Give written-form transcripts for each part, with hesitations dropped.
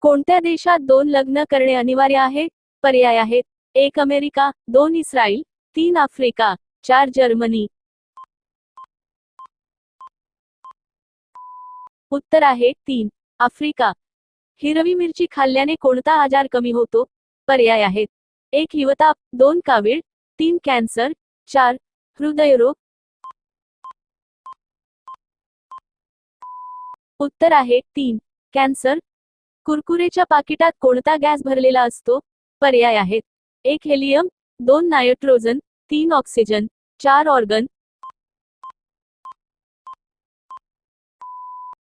कोणत्या देशात 2 लग्न करणे अनिवार्य आहे? पर्याय आहेत: 1 अमेरिका, 2 इस्रायल, 3 आफ्रिका, 4 जर्मनी. उत्तर आहे 3 आफ्रिका. हिरवी मिरची खाल्ल्याने कोणता आजार कमी होतो? पर्याय आहेत: 1 हिवताप, 2 कावीळ, 3 कॅन्सर, 4 हृदयरोग. उत्तर आहे 3 कॅन्सर. कुरकुरेच्या पाकिटात कोणता गॅस भरलेला असतो? पर्याय आहेत: 1 हेलियम, 2 नायट्रोजन, 3 ऑक्सिजन, 4 ऑर्गन.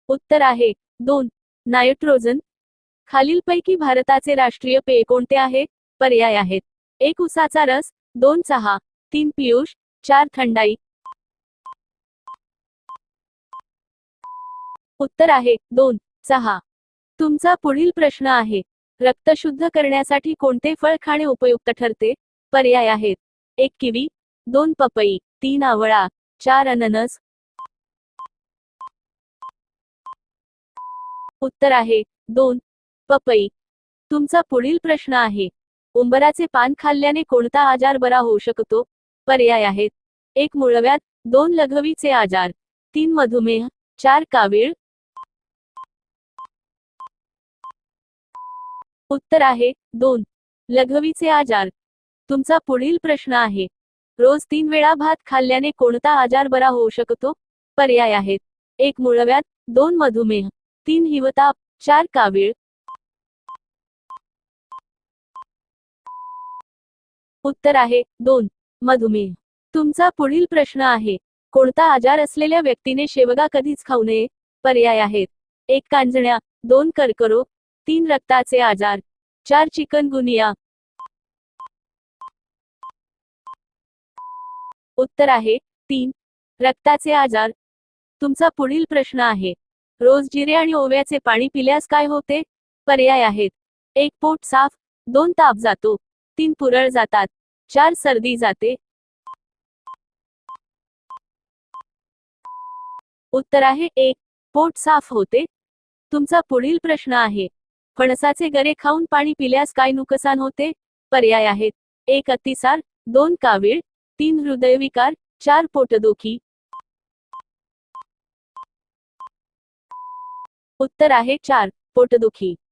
उत्तर आहे 2 नायट्रोजन. खालीलपैकी भारताचे राष्ट्रीय पेय कोणते आहे? पर्याय आहेत: 1 उसाचा रस, 2 चहा, 3 पियुष, 4 थंडाई. उत्तर आहे 2 चहा. तुमचा पुढील प्रश्न आहे: रक्त शुद्ध करण्यासाठी कोणते फळ खाणे उपयुक्त ठरते? पर्याय आहेत: 1 किवी, 2 पपई, 3 आवळा, 4 अननस. उत्तर आहे 2 पपई. तुमचा पुढील प्रश्न आहे: उंबराचे पान खाल्ल्याने कोणता आजार बरा होऊ शकतो? पर्याय आहेत: 1 मूळव्याध, 2 लघवीचे आजार, 3 मधुमेह, 4 कावीळ. उत्तर आहे 2 लघवीचे आजार. तुमचा पुढील प्रश्न आहे: रोज 3 वेळा भात खाल्ल्याने कोणता आजार बरा होऊ शकतो? पर्याय आहेत: 1 मूळव्याध, 2 मधुमेह, 3 हिवताप, 4 कावीळ. उत्तर आहे 2 मधुमेह. तुमचा पुढील प्रश्न आहे: कोणता आजार असलेल्या व्यक्तीने शेवगा कधीच खाऊ नये? पर्याय आहेत: 1 कांजण्या, 2 कर्करोग, 3 रक्ताचे आजार, 4 चिकनगुनिया. उत्तर आहे 3 रक्ताचे आजार. तुमचा पुढील प्रश्न आहे: रोज जिरे आणि ओव्याचे पाणी पिल्यास काय होते? पर्याय आहेत: 1 पोट साफ, 2 ताप जातो, 3 पुरळ जातात, 4 सर्दी जाते. उत्तर आहे 1 पोट साफ होते. तुमचा पुढील प्रश्न आहे: फणसाचे गरे खाऊन पाणी पिल्यास काय नुकसान होते? पर्याय आहेत: 1 अतिसार, 2 कावीळ, 3 हृदयविकार, 4 पोटदुखी. उत्तर आहे 4 पोटदुखी.